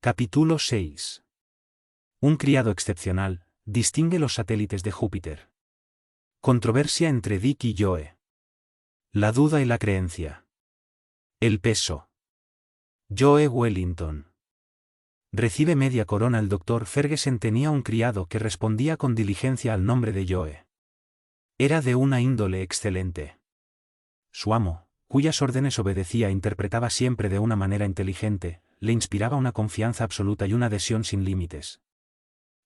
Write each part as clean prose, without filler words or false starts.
Capítulo 6. Un criado excepcional, distingue los satélites de Júpiter. Controversia entre Dick y Joe. La duda y la creencia. El peso. Joe Wellington. Recibe media corona. El Dr. Ferguson tenía un criado que respondía con diligencia al nombre de Joe. Era de una índole excelente. Su amo, cuyas órdenes obedecía e interpretaba siempre de una manera inteligente, le inspiraba una confianza absoluta y una adhesión sin límites.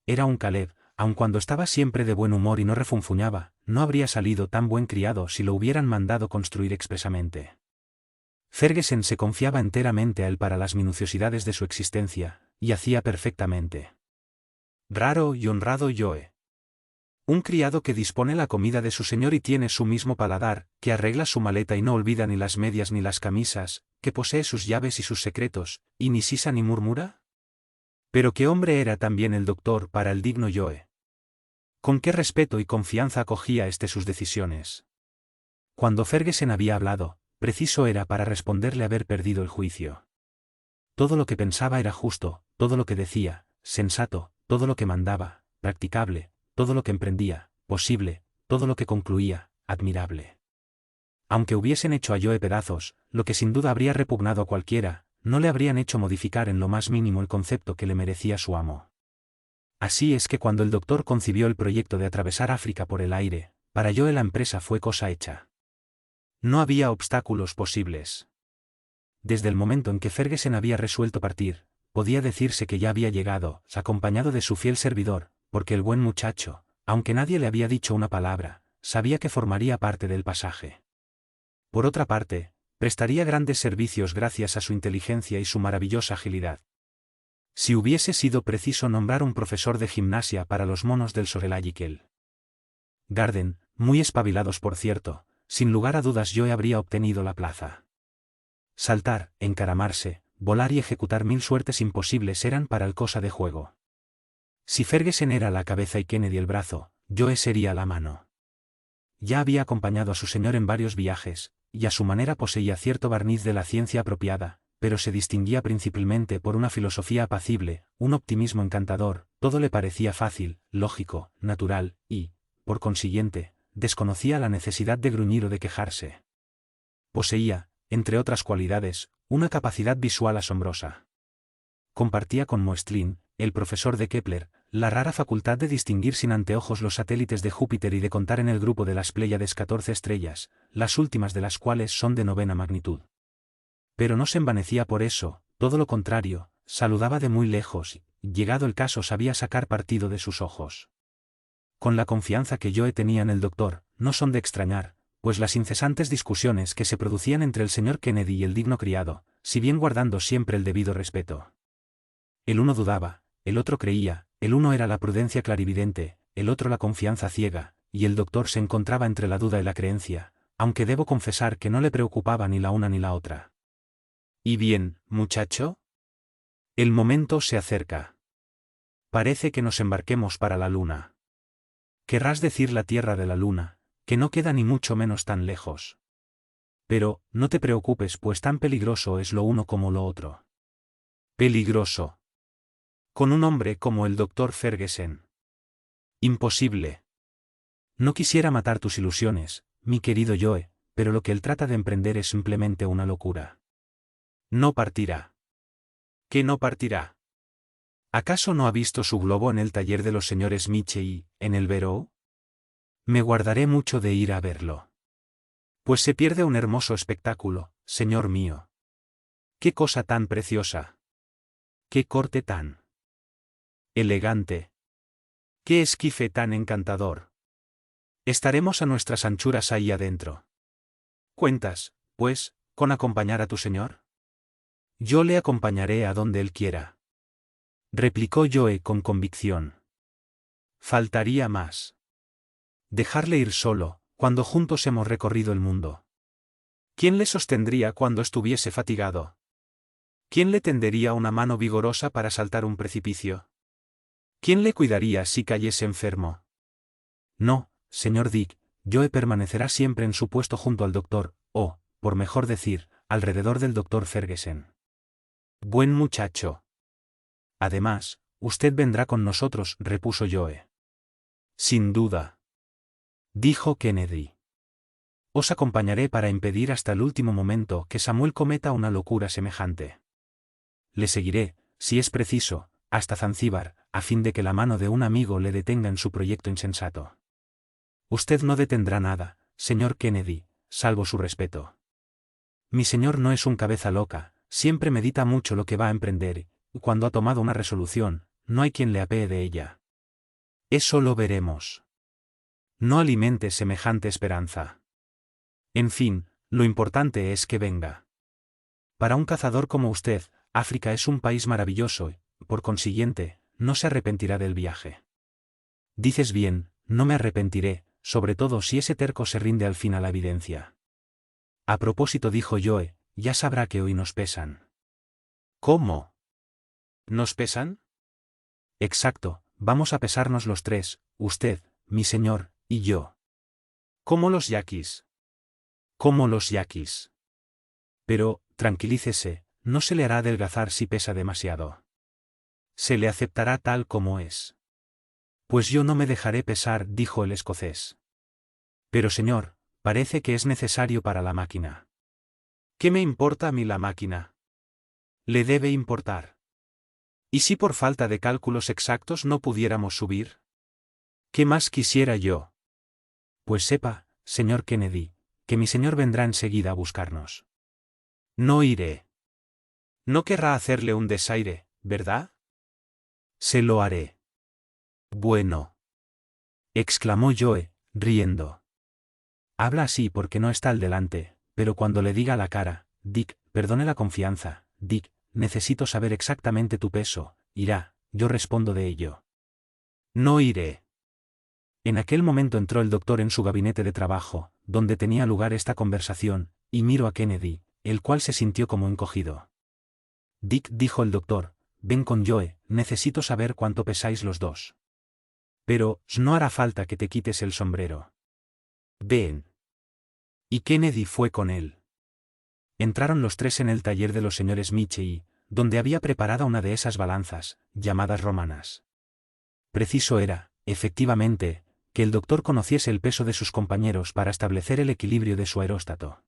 Era un Caleb, aun cuando estaba siempre de buen humor y no refunfuñaba, no habría salido tan buen criado si lo hubieran mandado construir expresamente. Ferguson se confiaba enteramente a él para las minuciosidades de su existencia, y hacía perfectamente. Raro y honrado Joe. Un criado que dispone la comida de su señor y tiene su mismo paladar, que arregla su maleta y no olvida ni las medias ni las camisas, que posee sus llaves y sus secretos, y ni sisa ni murmura. Pero qué hombre era también el doctor para el digno Joe. Con qué respeto y confianza acogía sus decisiones. Cuando Ferguson había hablado, preciso era para responderle haber perdido el juicio. Todo lo que pensaba era justo, todo lo que decía, sensato, todo lo que mandaba, practicable, todo lo que emprendía, posible, todo lo que concluía, admirable. Aunque hubiesen hecho a Joe pedazos, lo que sin duda habría repugnado a cualquiera, no le habrían hecho modificar en lo más mínimo el concepto que le merecía su amo. Así es que cuando el doctor concibió el proyecto de atravesar África por el aire, para Joe la empresa fue cosa hecha. No había obstáculos posibles. Desde el momento en que Ferguson había resuelto partir, podía decirse que ya había llegado, acompañado de su fiel servidor, porque el buen muchacho, aunque nadie le había dicho una palabra, sabía que formaría parte del pasaje. Por otra parte, prestaría grandes servicios gracias a su inteligencia y su maravillosa agilidad. Si hubiese sido preciso nombrar un profesor de gimnasia para los monos del Sorelayikel Garden, muy espabilados por cierto, sin lugar a dudas Joe habría obtenido la plaza. Saltar, encaramarse, volar y ejecutar mil suertes imposibles eran para él cosa de juego. Si Ferguson era la cabeza y Kennedy el brazo, Joe sería la mano. Ya había acompañado a su señor en varios viajes, y a su manera poseía cierto barniz de la ciencia apropiada, pero se distinguía principalmente por una filosofía apacible, un optimismo encantador, todo le parecía fácil, lógico, natural, y, por consiguiente, desconocía la necesidad de gruñir o de quejarse. Poseía, entre otras cualidades, una capacidad visual asombrosa. Compartía con Moestlin, el profesor de Kepler, la rara facultad de distinguir sin anteojos los satélites de Júpiter y de contar en el grupo de las Pléyades 14 estrellas, las últimas de las cuales son de 9ª magnitud. Pero no se envanecía por eso, todo lo contrario, saludaba de muy lejos y, llegado el caso, sabía sacar partido de sus ojos. Con la confianza que Joe tenía en el doctor, no son de extrañar, pues las incesantes discusiones que se producían entre el señor Kennedy y el digno criado, si bien guardando siempre el debido respeto. El uno dudaba, el otro creía, el uno era la prudencia clarividente, el otro la confianza ciega, y el doctor se encontraba entre la duda y la creencia, aunque debo confesar que no le preocupaba ni la una ni la otra. ¿Y bien, muchacho? El momento se acerca. Parece que nos embarquemos para la luna. Querrás decir la tierra de la luna, que no queda ni mucho menos tan lejos. Pero, no te preocupes, pues tan peligroso es lo uno como lo otro. Peligroso. Con un hombre como el Dr. Ferguson. Imposible. No quisiera matar tus ilusiones, mi querido Joe, pero lo que él trata de emprender es simplemente una locura. No partirá. ¿Qué no partirá? ¿Acaso no ha visto su globo en el taller de los señores Miche en el Barrow? Me guardaré mucho de ir a verlo. Pues se pierde un hermoso espectáculo, señor mío. ¡Qué cosa tan preciosa! ¡Qué corte tan elegante! ¡Qué esquife tan encantador! Estaremos a nuestras anchuras ahí adentro. ¿Cuentas, pues, con acompañar a tu señor? Yo le acompañaré a donde él quiera. Replicó Joe con convicción. Faltaría más. Dejarle ir solo, cuando juntos hemos recorrido el mundo. ¿Quién le sostendría cuando estuviese fatigado? ¿Quién le tendería una mano vigorosa para saltar un precipicio? ¿Quién le cuidaría si cayese enfermo? No, señor Dick, Joe permanecerá siempre en su puesto junto al doctor, o, por mejor decir, alrededor del doctor Ferguson. Buen muchacho. Además, usted vendrá con nosotros, repuso Joe. Sin duda, dijo Kennedy. Os acompañaré para impedir hasta el último momento que Samuel cometa una locura semejante. Le seguiré, si es preciso, hasta Zanzíbar, a fin de que la mano de un amigo le detenga en su proyecto insensato. Usted no detendrá nada, señor Kennedy, salvo su respeto. Mi señor no es un cabeza loca, siempre medita mucho lo que va a emprender, y cuando ha tomado una resolución, no hay quien le apee de ella. Eso lo veremos. No alimente semejante esperanza. En fin, lo importante es que venga. Para un cazador como usted, África es un país maravilloso y, por consiguiente, no se arrepentirá del viaje. Dices bien, no me arrepentiré, sobre todo si ese terco se rinde al fin a la evidencia. A propósito, dijo Joe, ya sabrá que hoy nos pesan. ¿Cómo? ¿Nos pesan? Exacto, vamos a pesarnos los tres, usted, mi señor, y yo. ¿Cómo los yaquis? Como los yaquis. Pero, tranquilícese, no se le hará adelgazar si pesa demasiado. Se le aceptará tal como es. Pues yo no me dejaré pesar, dijo el escocés. Pero señor, parece que es necesario para la máquina. ¿Qué me importa a mí la máquina? Le debe importar. ¿Y si por falta de cálculos exactos no pudiéramos subir? ¿Qué más quisiera yo? Pues sepa, señor Kennedy, que mi señor vendrá enseguida a buscarnos. No iré. No querrá hacerle un desaire, ¿verdad? Se lo haré. Bueno. Exclamó Joe, riendo. Habla así porque no está al delante, pero cuando le diga a la cara, Dick, perdone la confianza, Dick, necesito saber exactamente tu peso, irá, yo respondo de ello. No iré. En aquel momento entró el doctor en su gabinete de trabajo, donde tenía lugar esta conversación, y miró a Kennedy, el cual se sintió como encogido. Dick, dijo el doctor, ven con Joe, necesito saber cuánto pesáis los dos. Pero, no hará falta que te quites el sombrero. Ven. Y Kennedy fue con él. Entraron los tres en el taller de los señores Michie, donde había preparada una de esas balanzas, llamadas romanas. Preciso era, efectivamente, que el doctor conociese el peso de sus compañeros para establecer el equilibrio de su aeróstato.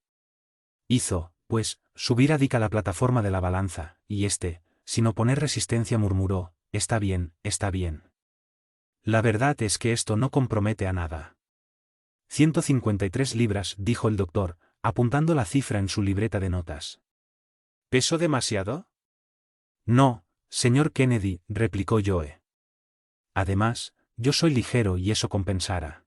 Hizo, pues, subir a Dick a la plataforma de la balanza, y éste, sin oponer resistencia, murmuró, está bien, está bien. La verdad es que esto no compromete a nada. 153 libras, dijo el doctor, apuntando la cifra en su libreta de notas. ¿Peso demasiado? No, señor Kennedy, replicó Joe. Además, yo soy ligero y eso compensará.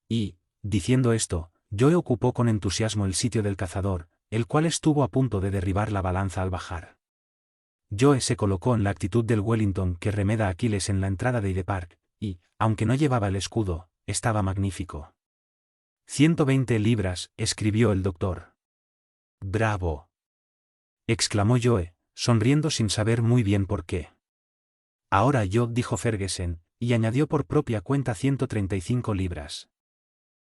Y, diciendo esto, Joe ocupó con entusiasmo el sitio del cazador, el cual estuvo a punto de derribar la balanza al bajar. Joe se colocó en la actitud del Wellington que remeda a Aquiles en la entrada de Hyde Park, y, aunque no llevaba el escudo, estaba magnífico. 120 libras, escribió el doctor. ¡Bravo!, exclamó Joe, sonriendo sin saber muy bien por qué. Ahora yo, dijo Ferguson, y añadió por propia cuenta 135 libras.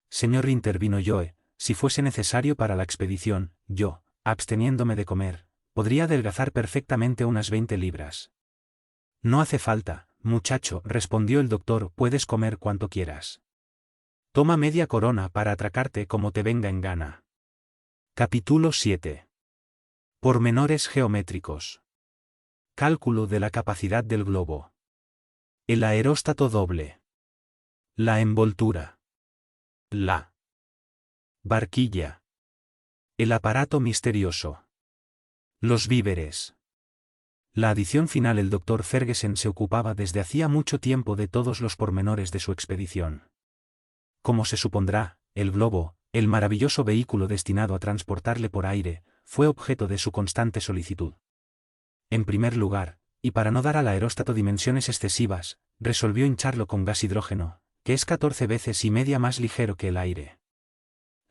Señor, intervino Joe, si fuese necesario para la expedición, yo, absteniéndome de comer, podría adelgazar perfectamente unas 20 libras. No hace falta, muchacho, respondió el doctor, puedes comer cuanto quieras. Toma media corona para atracarte como te venga en gana. Capítulo 7. Pormenores geométricos. Cálculo de la capacidad del globo. El aeróstato doble. La envoltura. La barquilla. El aparato misterioso. Los víveres. La adición final. El doctor Ferguson se ocupaba desde hacía mucho tiempo de todos los pormenores de su expedición. Como se supondrá, el globo, el maravilloso vehículo destinado a transportarle por aire, fue objeto de su constante solicitud. En primer lugar, y para no dar al aeróstato dimensiones excesivas, resolvió hincharlo con gas hidrógeno, que es 14 veces y media más ligero que el aire.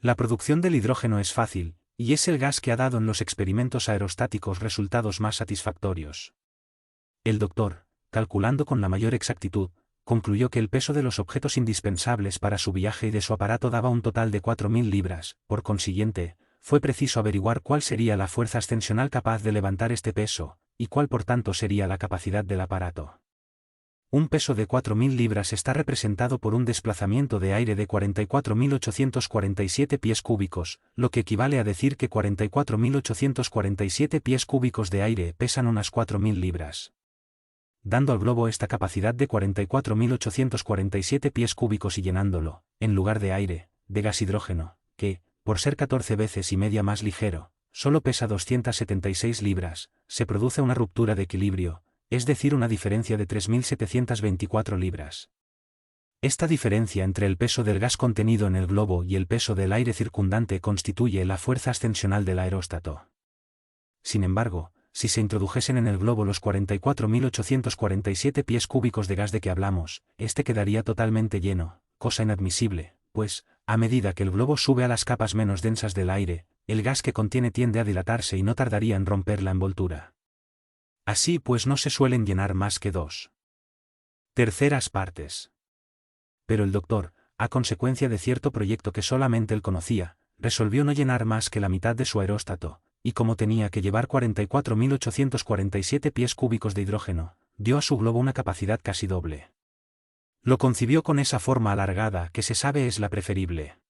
La producción del hidrógeno es fácil, y es el gas que ha dado en los experimentos aerostáticos resultados más satisfactorios. El doctor, calculando con la mayor exactitud, concluyó que el peso de los objetos indispensables para su viaje y de su aparato daba un total de 4.000 libras, por consiguiente, fue preciso averiguar cuál sería la fuerza ascensional capaz de levantar este peso, y cuál por tanto sería la capacidad del aparato. Un peso de 4.000 libras está representado por un desplazamiento de aire de 44.847 pies cúbicos, lo que equivale a decir que 44.847 pies cúbicos de aire pesan unas 4.000 libras. Dando al globo esta capacidad de 44.847 pies cúbicos y llenándolo, en lugar de aire, de gas hidrógeno, que, por ser 14 veces y media más ligero, solo pesa 276 libras, se produce una ruptura de equilibrio, es decir, una diferencia de 3.724 libras. Esta diferencia entre el peso del gas contenido en el globo y el peso del aire circundante constituye la fuerza ascensional del aeróstato. Sin embargo, si se introdujesen en el globo los 44.847 pies cúbicos de gas de que hablamos, este quedaría totalmente lleno, cosa inadmisible, pues, a medida que el globo sube a las capas menos densas del aire, el gas que contiene tiende a dilatarse y no tardaría en romper la envoltura. Así pues no se suelen llenar más que 2/3 partes. Pero el doctor, a consecuencia de cierto proyecto que solamente él conocía, resolvió no llenar más que la mitad de su aeróstato, y como tenía que llevar 44.847 pies cúbicos de hidrógeno, dio a su globo una capacidad casi doble. Lo concibió con esa forma alargada que se sabe es la preferible.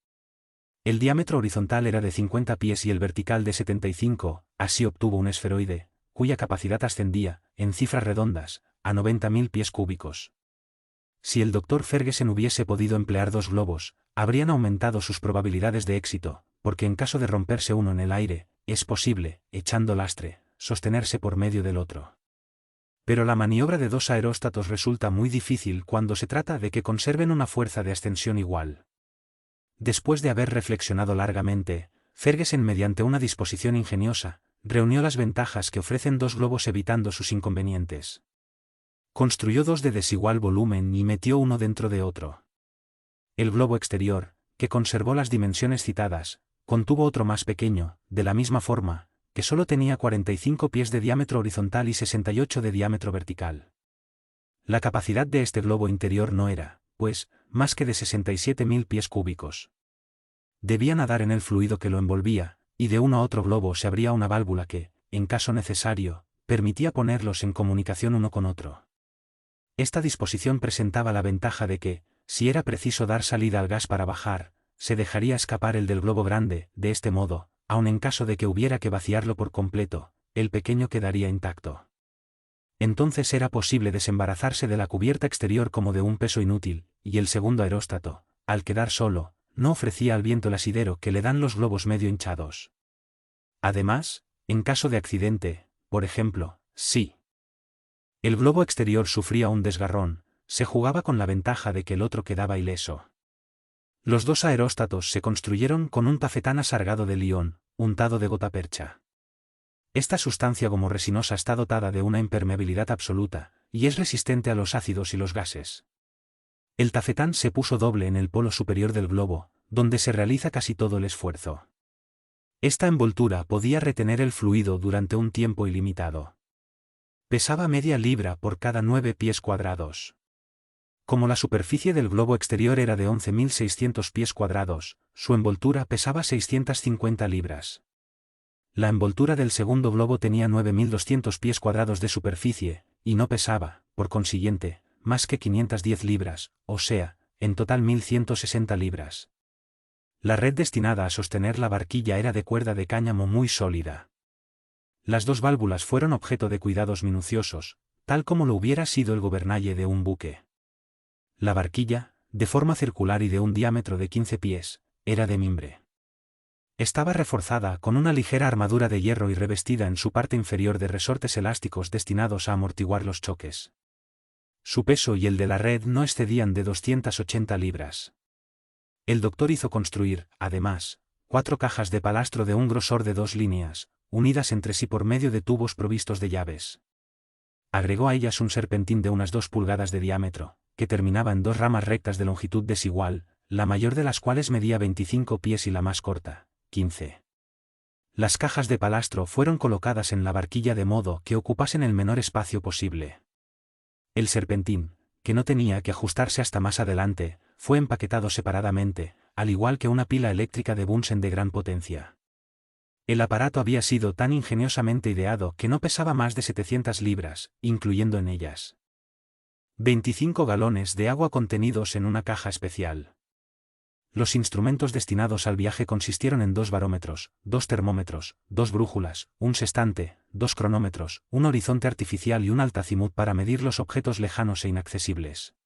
El diámetro horizontal era de 50 pies y el vertical de 75, así obtuvo un esferoide, cuya capacidad ascendía, en cifras redondas, a 90.000 pies cúbicos. Si el Dr. Ferguson hubiese podido emplear dos globos, habrían aumentado sus probabilidades de éxito, porque en caso de romperse uno en el aire, es posible, echando lastre, sostenerse por medio del otro. Pero la maniobra de dos aeróstatos resulta muy difícil cuando se trata de que conserven una fuerza de ascensión igual. Después de haber reflexionado largamente, Ferguson, mediante una disposición ingeniosa, reunió las ventajas que ofrecen dos globos evitando sus inconvenientes. Construyó dos de desigual volumen y metió uno dentro de otro. El globo exterior, que conservó las dimensiones citadas, contuvo otro más pequeño, de la misma forma, que solo tenía 45 pies de diámetro horizontal y 68 de diámetro vertical. La capacidad de este globo interior no era, pues, más que de 67.000 pies cúbicos. Debía nadar en el fluido que lo envolvía, y de uno a otro globo se abría una válvula que, en caso necesario, permitía ponerlos en comunicación uno con otro. Esta disposición presentaba la ventaja de que, si era preciso dar salida al gas para bajar, se dejaría escapar el del globo grande, de este modo, aun en caso de que hubiera que vaciarlo por completo, el pequeño quedaría intacto. Entonces era posible desembarazarse de la cubierta exterior como de un peso inútil, y el segundo aeróstato, al quedar solo, no ofrecía al viento el asidero que le dan los globos medio hinchados. Además, en caso de accidente, por ejemplo, si el globo exterior sufría un desgarrón, se jugaba con la ventaja de que el otro quedaba ileso. Los dos aeróstatos se construyeron con un tafetán asargado de lión, untado de gotapercha. Esta sustancia gomoresinosa está dotada de una impermeabilidad absoluta, y es resistente a los ácidos y los gases. El tafetán se puso doble en el polo superior del globo, donde se realiza casi todo el esfuerzo. Esta envoltura podía retener el fluido durante un tiempo ilimitado. Pesaba media libra por cada 9 pies cuadrados. Como la superficie del globo exterior era de 11.600 pies cuadrados, su envoltura pesaba 650 libras. La envoltura del segundo globo tenía 9.200 pies cuadrados de superficie, y no pesaba, por consiguiente, más que 510 libras, o sea, en total 1.160 libras. La red destinada a sostener la barquilla era de cuerda de cáñamo muy sólida. Las dos válvulas fueron objeto de cuidados minuciosos, tal como lo hubiera sido el gobernalle de un buque. La barquilla, de forma circular y de un diámetro de 15 pies, era de mimbre. Estaba reforzada con una ligera armadura de hierro y revestida en su parte inferior de resortes elásticos destinados a amortiguar los choques. Su peso y el de la red no excedían de 280 libras. El doctor hizo construir, además, 4 cajas de palastro de un grosor de 2 líneas, unidas entre sí por medio de tubos provistos de llaves. Agregó a ellas un serpentín de unas 2 pulgadas de diámetro, que terminaba en 2 ramas rectas de longitud desigual, la mayor de las cuales medía 25 pies y la más corta, 15. Las cajas de palastro fueron colocadas en la barquilla de modo que ocupasen el menor espacio posible. El serpentín, que no tenía que ajustarse hasta más adelante, fue empaquetado separadamente, al igual que una pila eléctrica de Bunsen de gran potencia. El aparato había sido tan ingeniosamente ideado que no pesaba más de 700 libras, incluyendo en ellas 25 galones de agua contenidos en una caja especial. Los instrumentos destinados al viaje consistieron en 2 barómetros, 2 termómetros, 2 brújulas, un sextante, 2 cronómetros, un horizonte artificial y un altazimut para medir los objetos lejanos e inaccesibles.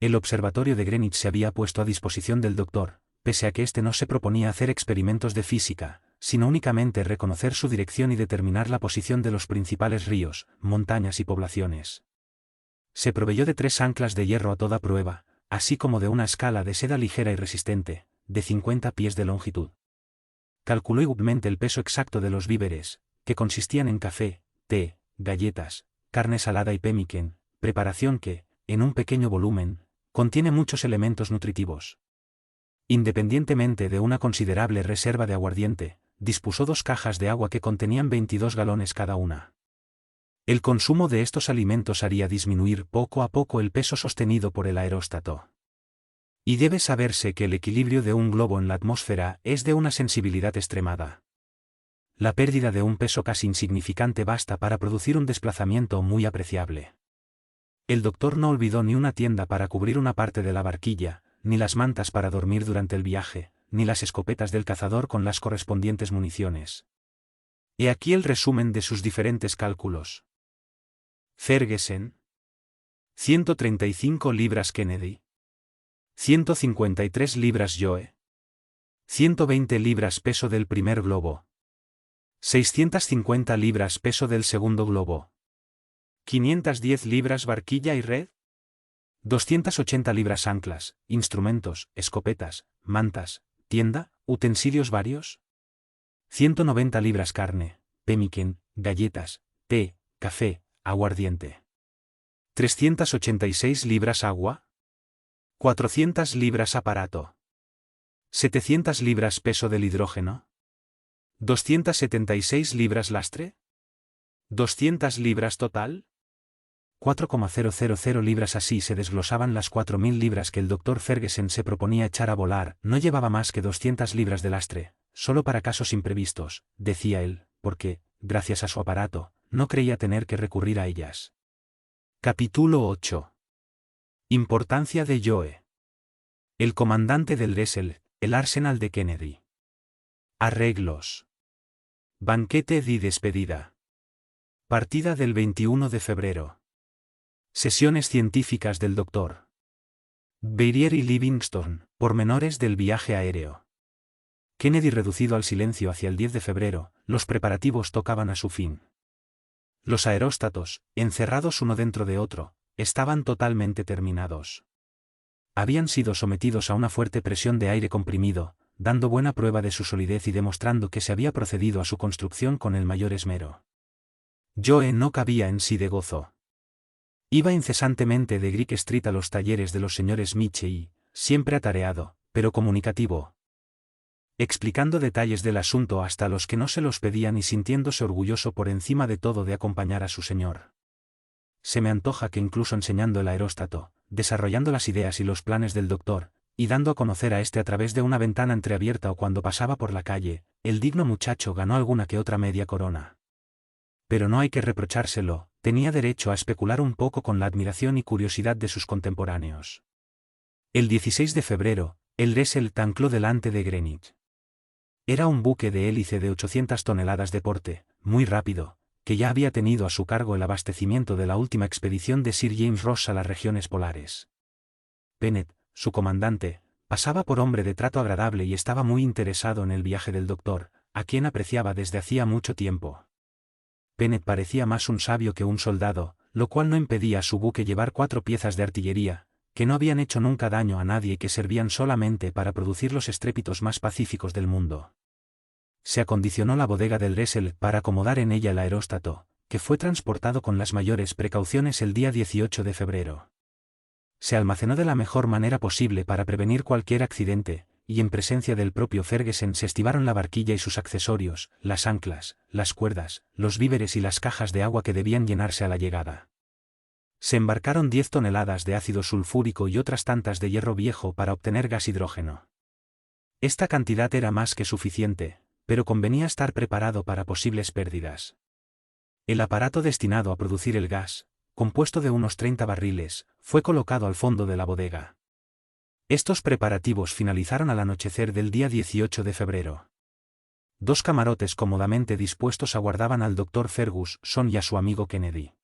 El observatorio de Greenwich se había puesto a disposición del doctor, pese a que éste no se proponía hacer experimentos de física, sino únicamente reconocer su dirección y determinar la posición de los principales ríos, montañas y poblaciones. Se proveyó de 3 anclas de hierro a toda prueba, así como de una escala de seda ligera y resistente, de 50 pies de longitud. Calculó igualmente el peso exacto de los víveres, que consistían en café, té, galletas, carne salada y pemmican, preparación que, en un pequeño volumen, contiene muchos elementos nutritivos. Independientemente de una considerable reserva de aguardiente, dispuso 2 cajas de agua que contenían 22 galones cada una. El consumo de estos alimentos haría disminuir poco a poco el peso sostenido por el aeróstato. Y debe saberse que el equilibrio de un globo en la atmósfera es de una sensibilidad extremada. La pérdida de un peso casi insignificante basta para producir un desplazamiento muy apreciable. El doctor no olvidó ni una tienda para cubrir una parte de la barquilla, ni las mantas para dormir durante el viaje, ni las escopetas del cazador con las correspondientes municiones. He aquí el resumen de sus diferentes cálculos. Ferguson. 135 libras Kennedy. 153 libras Joe. 120 libras peso del primer globo. 650 libras peso del segundo globo. 510 libras barquilla y red. 280 libras anclas, instrumentos, escopetas, mantas, tienda, utensilios varios. 190 libras carne, pemmican, galletas, té, café, aguardiente. 386 libras agua. 400 libras aparato. 700 libras peso del hidrógeno. 276 libras lastre. 200 libras total. 4,000 libras. Así se desglosaban las 4.000 libras que el Dr. Ferguson se proponía echar a volar. No llevaba más que 200 libras de lastre, solo para casos imprevistos, decía él, porque, gracias a su aparato, no creía tener que recurrir a ellas. Capítulo 8. Importancia de Joe. El comandante del Dressel, el Arsenal de Kennedy. Arreglos. Banquete y despedida. Partida del 21 de febrero. Sesiones científicas del Dr. Beirier y Livingston, pormenores del viaje aéreo. Kennedy reducido al silencio hacia el 10 de febrero, los preparativos tocaban a su fin. Los aeróstatos, encerrados uno dentro de otro, estaban totalmente terminados. Habían sido sometidos a una fuerte presión de aire comprimido, dando buena prueba de su solidez y demostrando que se había procedido a su construcción con el mayor esmero. Joe no cabía en sí de gozo. Iba incesantemente de Greek Street a los talleres de los señores Miche y, siempre atareado, pero comunicativo, explicando detalles del asunto hasta los que no se los pedían y sintiéndose orgulloso por encima de todo de acompañar a su señor. Se me antoja que incluso enseñando el aeróstato, desarrollando las ideas y los planes del doctor, y dando a conocer a este a través de una ventana entreabierta o cuando pasaba por la calle, el digno muchacho ganó alguna que otra media corona. Pero no hay que reprochárselo, tenía derecho a especular un poco con la admiración y curiosidad de sus contemporáneos. El 16 de febrero, el Dressel ancló delante de Greenwich. Era un buque de hélice de 800 toneladas de porte, muy rápido, que ya había tenido a su cargo el abastecimiento de la última expedición de Sir James Ross a las regiones polares. Bennett, su comandante, pasaba por hombre de trato agradable y estaba muy interesado en el viaje del doctor, a quien apreciaba desde hacía mucho tiempo. Bennett parecía más un sabio que un soldado, lo cual no impedía a su buque llevar 4 piezas de artillería, que no habían hecho nunca daño a nadie y que servían solamente para producir los estrépitos más pacíficos del mundo. Se acondicionó la bodega del Dressel para acomodar en ella el aeróstato, que fue transportado con las mayores precauciones el día 18 de febrero. Se almacenó de la mejor manera posible para prevenir cualquier accidente, y en presencia del propio Ferguson se estivaron la barquilla y sus accesorios, las anclas, las cuerdas, los víveres y las cajas de agua que debían llenarse a la llegada. Se embarcaron 10 toneladas de ácido sulfúrico y otras tantas de hierro viejo para obtener gas hidrógeno. Esta cantidad era más que suficiente, pero convenía estar preparado para posibles pérdidas. El aparato destinado a producir el gas, compuesto de unos 30 barriles, fue colocado al fondo de la bodega. Estos preparativos finalizaron al anochecer del día 18 de febrero. 2 camarotes cómodamente dispuestos aguardaban al Dr. Ferguson y a su amigo Kennedy.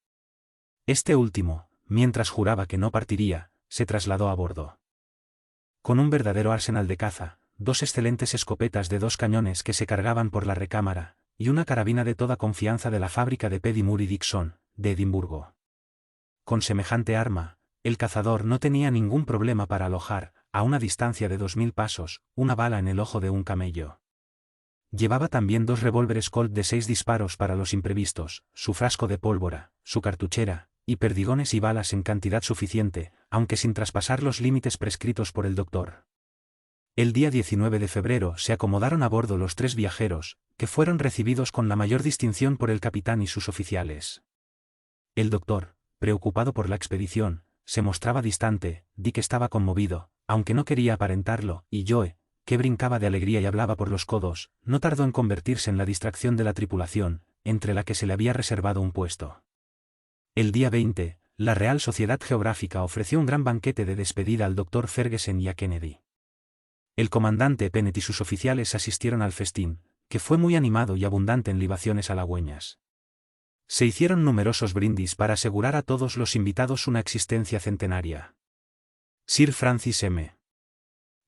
Este último, mientras juraba que no partiría, se trasladó a bordo. Con un verdadero arsenal de caza, 2 excelentes escopetas de 2 cañones que se cargaban por la recámara, y una carabina de toda confianza de la fábrica de Petty Moore y Dixon, de Edimburgo. Con semejante arma, el cazador no tenía ningún problema para alojar, a una distancia de 2000 pasos, una bala en el ojo de un camello. Llevaba también 2 revólveres Colt de 6 disparos para los imprevistos, su frasco de pólvora, su cartuchera, y perdigones y balas en cantidad suficiente, aunque sin traspasar los límites prescritos por el doctor. El día 19 de febrero se acomodaron a bordo los 3 viajeros, que fueron recibidos con la mayor distinción por el capitán y sus oficiales. El doctor, preocupado por la expedición, se mostraba distante, Dick estaba conmovido, aunque no quería aparentarlo, y Joe, que brincaba de alegría y hablaba por los codos, no tardó en convertirse en la distracción de la tripulación, entre la que se le había reservado un puesto. El día 20, la Real Sociedad Geográfica ofreció un gran banquete de despedida al Dr. Ferguson y a Kennedy. El comandante Pennant y sus oficiales asistieron al festín, que fue muy animado y abundante en libaciones halagüeñas. Se hicieron numerosos brindis para asegurar a todos los invitados una existencia centenaria. Sir Francis M.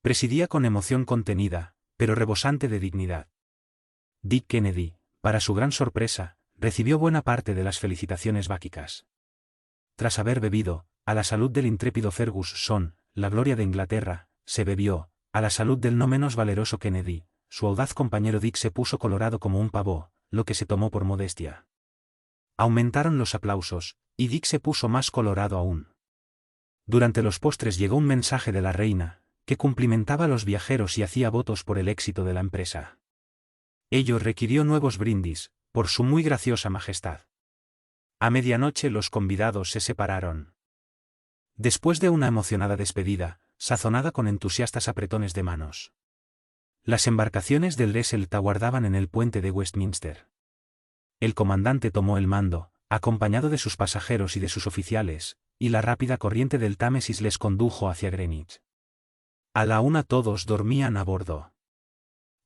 presidía con emoción contenida, pero rebosante de dignidad. Dick Kennedy, para su gran sorpresa, recibió buena parte de las felicitaciones báquicas. Tras haber bebido, a la salud del intrépido Ferguson, la gloria de Inglaterra, se bebió, a la salud del no menos valeroso Kennedy, su audaz compañero Dick se puso colorado como un pavo, lo que se tomó por modestia. Aumentaron los aplausos, y Dick se puso más colorado aún. Durante los postres llegó un mensaje de la reina, que cumplimentaba a los viajeros y hacía votos por el éxito de la empresa. Ello requirió nuevos brindis, por su muy graciosa majestad. A medianoche los convidados se separaron. Después de una emocionada despedida, sazonada con entusiastas apretones de manos. Las embarcaciones del Reselt aguardaban en el puente de Westminster. El comandante tomó el mando, acompañado de sus pasajeros y de sus oficiales, y la rápida corriente del Támesis les condujo hacia Greenwich. A la 1 todos dormían a bordo.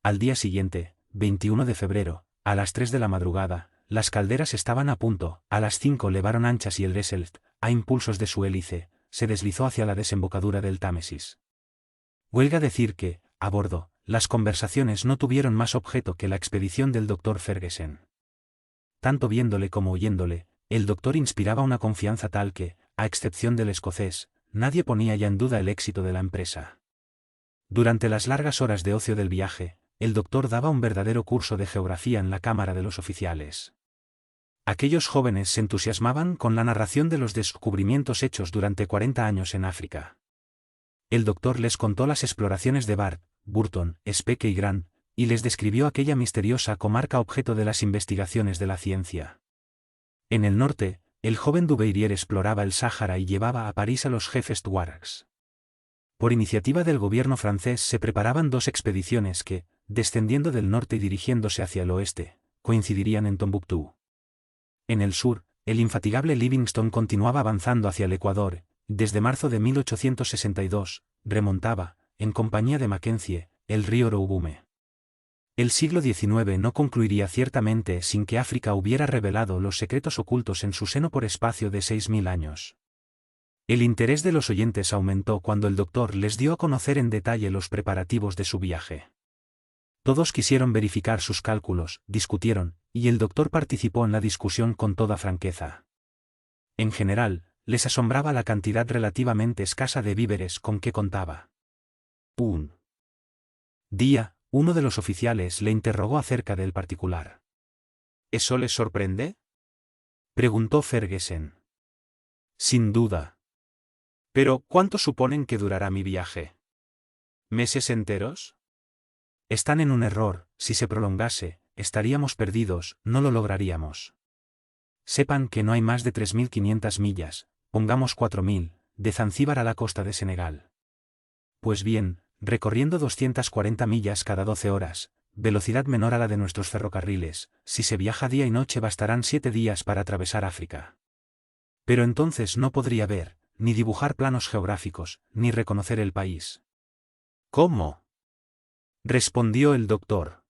Al día siguiente, 21 de febrero, a las 3 de la madrugada, las calderas estaban a punto, a las 5 levaron anchas y el Reselt, a impulsos de su hélice, se deslizó hacia la desembocadura del Támesis. Huelga decir que, a bordo, las conversaciones no tuvieron más objeto que la expedición del Dr. Ferguson. Tanto viéndole como oyéndole, el doctor inspiraba una confianza tal que, a excepción del escocés, nadie ponía ya en duda el éxito de la empresa. Durante las largas horas de ocio del viaje, el doctor daba un verdadero curso de geografía en la cámara de los oficiales. Aquellos jóvenes se entusiasmaban con la narración de los descubrimientos hechos durante 40 años en África. El doctor les contó las exploraciones de Bart, Burton, Speke y Grant, y les describió aquella misteriosa comarca objeto de las investigaciones de la ciencia. En el norte, el joven Duverrier exploraba el Sáhara y llevaba a París a los jefes tuaregs. Por iniciativa del gobierno francés se preparaban 2 expediciones que, descendiendo del norte y dirigiéndose hacia el oeste, coincidirían en Tombuctú. En el sur, el infatigable Livingstone continuaba avanzando hacia el Ecuador, desde marzo de 1862, remontaba, en compañía de Mackenzie, el río Roubume. El siglo XIX no concluiría ciertamente sin que África hubiera revelado los secretos ocultos en su seno por espacio de 6000 años. El interés de los oyentes aumentó cuando el doctor les dio a conocer en detalle los preparativos de su viaje. Todos quisieron verificar sus cálculos, discutieron, y el doctor participó en la discusión con toda franqueza. En general, les asombraba la cantidad relativamente escasa de víveres con que contaba. Un día, uno de los oficiales le interrogó acerca del particular. ¿Eso les sorprende?, preguntó Ferguson. Sin duda. Pero, ¿cuánto suponen que durará mi viaje? ¿Meses enteros? Están en un error, si se prolongase, estaríamos perdidos, no lo lograríamos. Sepan que no hay más de 3500 millas, pongamos 4000, de Zanzíbar a la costa de Senegal. Pues bien, recorriendo 240 millas cada 12 horas, velocidad menor a la de nuestros ferrocarriles, si se viaja día y noche bastarán 7 días para atravesar África. Pero entonces no podría ver, ni dibujar planos geográficos, ni reconocer el país. ¿Cómo? Respondió el doctor.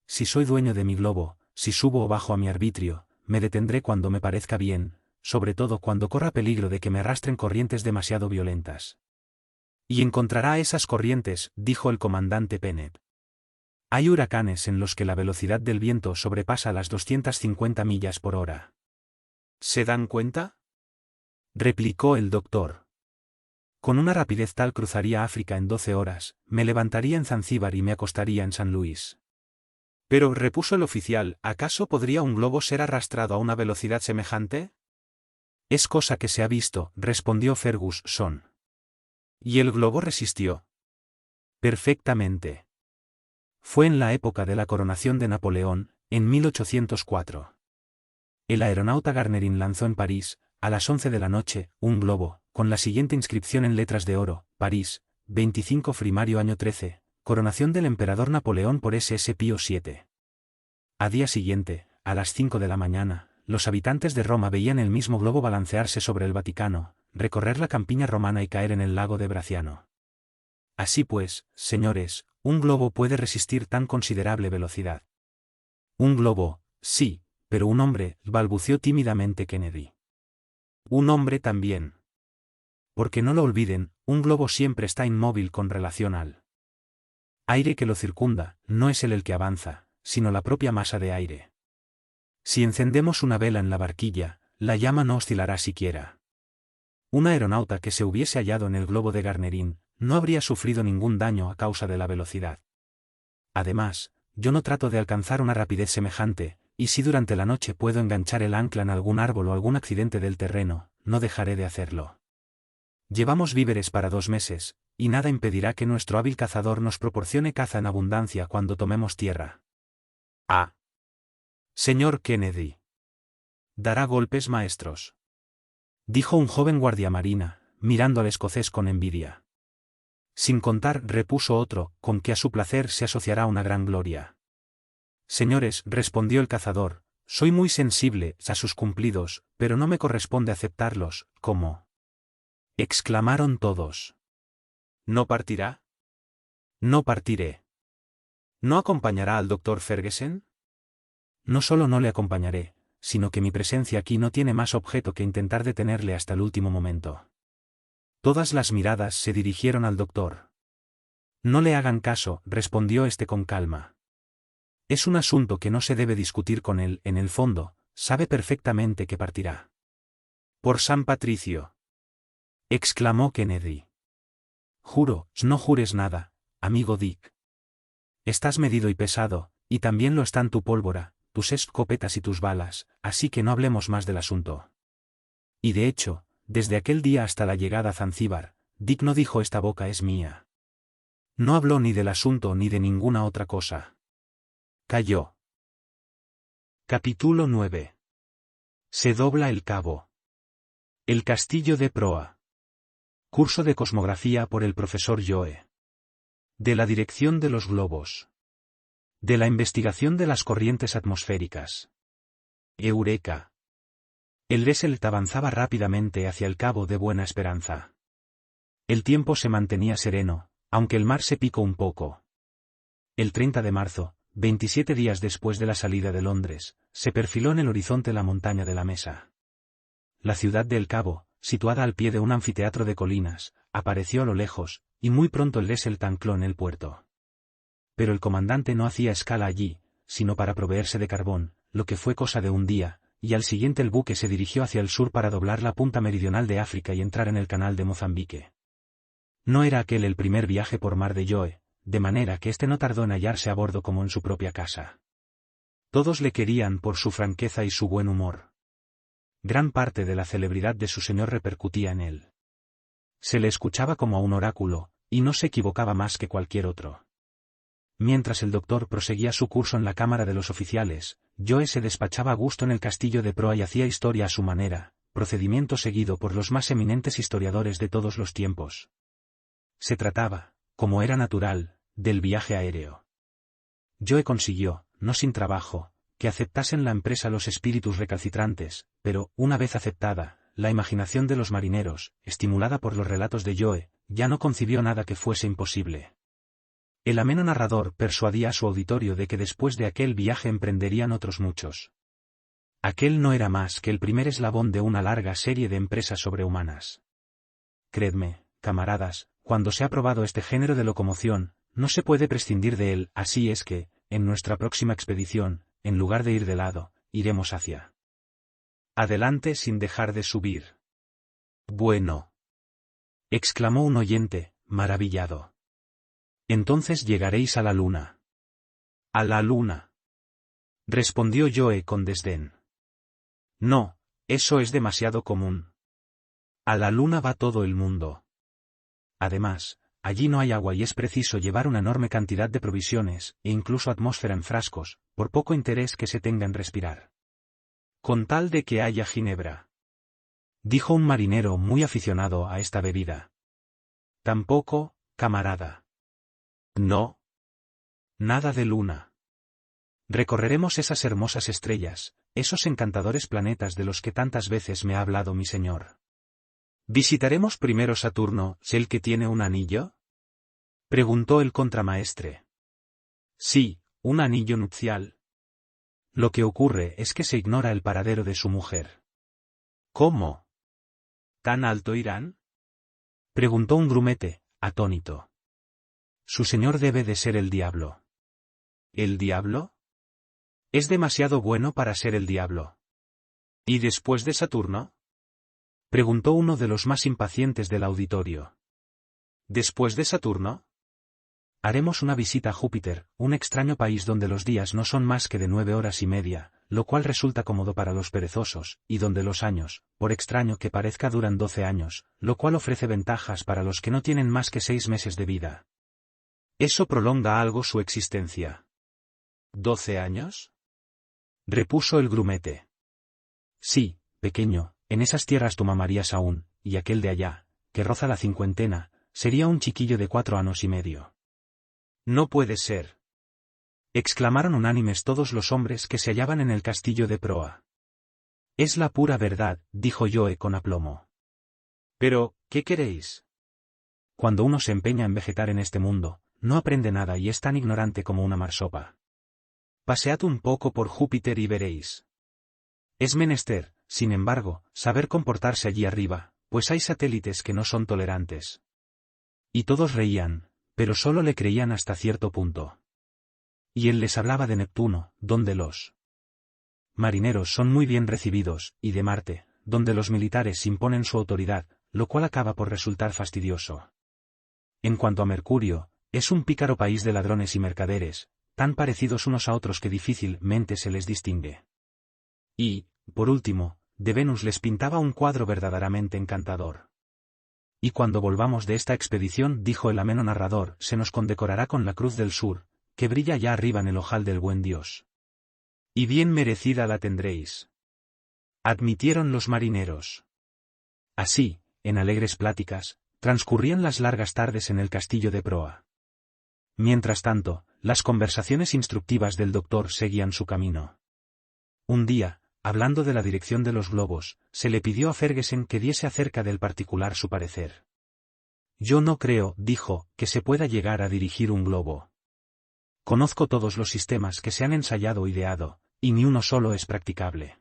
Si soy dueño de mi globo, si subo o bajo a mi arbitrio, me detendré cuando me parezca bien, sobre todo cuando corra peligro de que me arrastren corrientes demasiado violentas. Y encontrará esas corrientes, dijo el comandante Pennett. Hay huracanes en los que la velocidad del viento sobrepasa las 250 millas por hora. ¿Se dan cuenta? Replicó el doctor. Con una rapidez tal cruzaría África en 12 horas, me levantaría en Zanzíbar y me acostaría en San Luis. Pero, repuso el oficial, ¿acaso podría un globo ser arrastrado a una velocidad semejante? Es cosa que se ha visto, respondió Ferguson. ¿Y el globo resistió? Perfectamente. Fue en la época de la coronación de Napoleón, en 1804. El aeronauta Garnerin lanzó en París, a las 11 de la noche, un globo, con la siguiente inscripción en letras de oro: París, 25 Frimario año 13, coronación del emperador Napoleón por SS Pío VII. A día siguiente, a las 5 de la mañana, los habitantes de Roma veían el mismo globo balancearse sobre el Vaticano, recorrer la campiña romana y caer en el lago de Bracciano. Así pues, señores, un globo puede resistir tan considerable velocidad. Un globo, sí, pero un hombre, balbució tímidamente Kennedy. Un hombre también. Porque no lo olviden, un globo siempre está inmóvil con relación al aire que lo circunda, no es él el que avanza, sino la propia masa de aire. Si encendemos una vela en la barquilla, la llama no oscilará siquiera. Un aeronauta que se hubiese hallado en el globo de Garnerin, no habría sufrido ningún daño a causa de la velocidad. Además, yo no trato de alcanzar una rapidez semejante, y si durante la noche puedo enganchar el ancla en algún árbol o algún accidente del terreno, no dejaré de hacerlo. Llevamos víveres para 2 meses, y nada impedirá que nuestro hábil cazador nos proporcione caza en abundancia cuando tomemos tierra. Ah. Señor Kennedy. Dará golpes maestros. Dijo un joven guardiamarina, mirando al escocés con envidia. Sin contar, repuso otro, con que a su placer se asociará una gran gloria. Señores, respondió el cazador, soy muy sensible a sus cumplidos, pero no me corresponde aceptarlos, ¿cómo? Exclamaron todos. ¿No partirá? No partiré. ¿No acompañará al doctor Ferguson? No solo no le acompañaré, sino que mi presencia aquí no tiene más objeto que intentar detenerle hasta el último momento. Todas las miradas se dirigieron al doctor. No le hagan caso, respondió este con calma. Es un asunto que no se debe discutir con él, en el fondo, sabe perfectamente que partirá. Por San Patricio. Exclamó Kennedy. Juro, no jures nada, amigo Dick. Estás medido y pesado, y también lo están tu pólvora, tus escopetas y tus balas, así que no hablemos más del asunto. Y de hecho, desde aquel día hasta la llegada a Zanzíbar, Dick no dijo esta boca es mía. No habló ni del asunto ni de ninguna otra cosa. Calló. Capítulo 9. Se dobla el cabo. El castillo de proa. Curso de cosmografía por el profesor Joe. De la dirección de los globos. De la investigación de las corrientes atmosféricas. Eureka. El Lesselt avanzaba rápidamente hacia el cabo de Buena Esperanza. El tiempo se mantenía sereno, aunque el mar se picó un poco. El 30 de marzo, 27 días después de la salida de Londres, se perfiló en el horizonte la montaña de la Mesa. La ciudad de El Cabo, situada al pie de un anfiteatro de colinas, apareció a lo lejos, y muy pronto el Lesselt ancló en el puerto. Pero el comandante no hacía escala allí, sino para proveerse de carbón, lo que fue cosa de un día, y al siguiente el buque se dirigió hacia el sur para doblar la punta meridional de África y entrar en el canal de Mozambique. No era aquel el primer viaje por mar de Joe, de manera que éste no tardó en hallarse a bordo como en su propia casa. Todos le querían por su franqueza y su buen humor. Gran parte de la celebridad de su señor repercutía en él. Se le escuchaba como a un oráculo, y no se equivocaba más que cualquier otro. Mientras el doctor proseguía su curso en la cámara de los oficiales, Joe se despachaba a gusto en el castillo de proa y hacía historia a su manera, procedimiento seguido por los más eminentes historiadores de todos los tiempos. Se trataba, como era natural, del viaje aéreo. Joe consiguió, no sin trabajo, que aceptasen la empresa los espíritus recalcitrantes, pero, una vez aceptada, la imaginación de los marineros, estimulada por los relatos de Joe, ya no concibió nada que fuese imposible. El ameno narrador persuadía a su auditorio de que después de aquel viaje emprenderían otros muchos. Aquel no era más que el primer eslabón de una larga serie de empresas sobrehumanas. Creedme, camaradas, cuando se ha probado este género de locomoción, no se puede prescindir de él, así es que, en nuestra próxima expedición, en lugar de ir de lado, iremos hacia adelante sin dejar de subir. Bueno, exclamó un oyente, maravillado. Entonces llegaréis a la luna. A la luna, respondió Joe con desdén. No, eso es demasiado común. A la luna va todo el mundo. Además, allí no hay agua y es preciso llevar una enorme cantidad de provisiones, e incluso atmósfera en frascos, por poco interés que se tenga en respirar. Con tal de que haya ginebra, dijo un marinero muy aficionado a esta bebida. Tampoco, camarada. No. Nada de luna. Recorreremos esas hermosas estrellas, esos encantadores planetas de los que tantas veces me ha hablado mi señor. ¿Visitaremos primero Saturno, el que tiene un anillo? Preguntó el contramaestre. Sí, un anillo nupcial. Lo que ocurre es que se ignora el paradero de su mujer. ¿Cómo? ¿Tan alto irán? Preguntó un grumete, atónito. Su señor debe de ser el diablo. ¿El diablo? Es demasiado bueno para ser el diablo. ¿Y después de Saturno? Preguntó uno de los más impacientes del auditorio. ¿Después de Saturno? Haremos una visita a Júpiter, un extraño país donde los días no son más que de 9 horas y media, lo cual resulta cómodo para los perezosos, y donde los años, por extraño que parezca, duran 12 años, lo cual ofrece ventajas para los que no tienen más que 6 meses de vida. Eso prolonga algo su existencia. ¿12 años? Repuso el grumete. Sí, pequeño, en esas tierras tú mamarías aún, y aquel de allá, que roza la cincuentena, sería un chiquillo de 4 años y medio. No puede ser. Exclamaron unánimes todos los hombres que se hallaban en el castillo de proa. Es la pura verdad, dijo Joe con aplomo. Pero, ¿qué queréis? Cuando uno se empeña en vegetar en este mundo, no aprende nada y es tan ignorante como una marsopa. Pasead un poco por Júpiter y veréis. Es menester, sin embargo, saber comportarse allí arriba, pues hay satélites que no son tolerantes. Y todos reían, pero solo le creían hasta cierto punto. Y él les hablaba de Neptuno, donde los marineros son muy bien recibidos, y de Marte, donde los militares imponen su autoridad, lo cual acaba por resultar fastidioso. En cuanto a Mercurio, es un pícaro país de ladrones y mercaderes, tan parecidos unos a otros que difícilmente se les distingue. Y, por último, de Venus les pintaba un cuadro verdaderamente encantador. Y cuando volvamos de esta expedición, dijo el ameno narrador, se nos condecorará con la Cruz del Sur, que brilla allá arriba en el ojal del buen Dios. Y bien merecida la tendréis. Admitieron los marineros. Así, en alegres pláticas, transcurrían las largas tardes en el castillo de proa. Mientras tanto, las conversaciones instructivas del doctor seguían su camino. Un día, hablando de la dirección de los globos, se le pidió a Ferguson que diese acerca del particular su parecer. Yo no creo, dijo, que se pueda llegar a dirigir un globo. Conozco todos los sistemas que se han ensayado o ideado, y ni uno solo es practicable.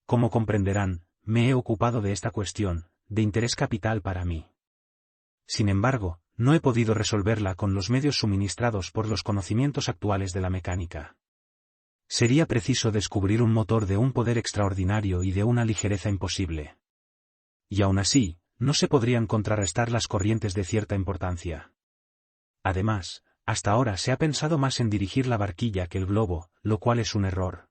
Como comprenderán, me he ocupado de esta cuestión, de interés capital para mí. Sin embargo, no he podido resolverla con los medios suministrados por los conocimientos actuales de la mecánica. Sería preciso descubrir un motor de un poder extraordinario y de una ligereza imposible. Y aún así, no se podrían contrarrestar las corrientes de cierta importancia. Además, hasta ahora se ha pensado más en dirigir la barquilla que el globo, lo cual es un error.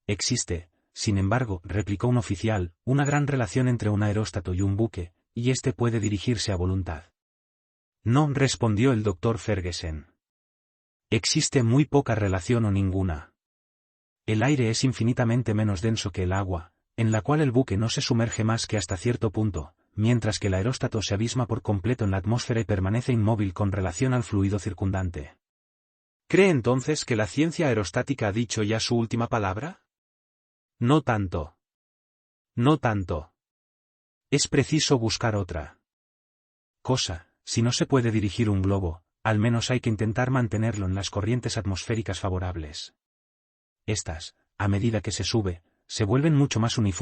Existe, sin embargo, replicó un oficial, una gran relación entre un aeróstato y un buque, y éste puede dirigirse a voluntad. No, respondió el doctor Ferguson. Existe muy poca relación o ninguna. El aire es infinitamente menos denso que el agua, en la cual el buque no se sumerge más que hasta cierto punto, mientras que el aeróstato se abisma por completo en la atmósfera y permanece inmóvil con relación al fluido circundante. ¿Cree entonces que la ciencia aerostática ha dicho ya su última palabra? No tanto. No tanto. Es preciso buscar otra cosa. Si no se puede dirigir un globo, al menos hay que intentar mantenerlo en las corrientes atmosféricas favorables. Estas, a medida que se sube, se vuelven mucho más uniformes.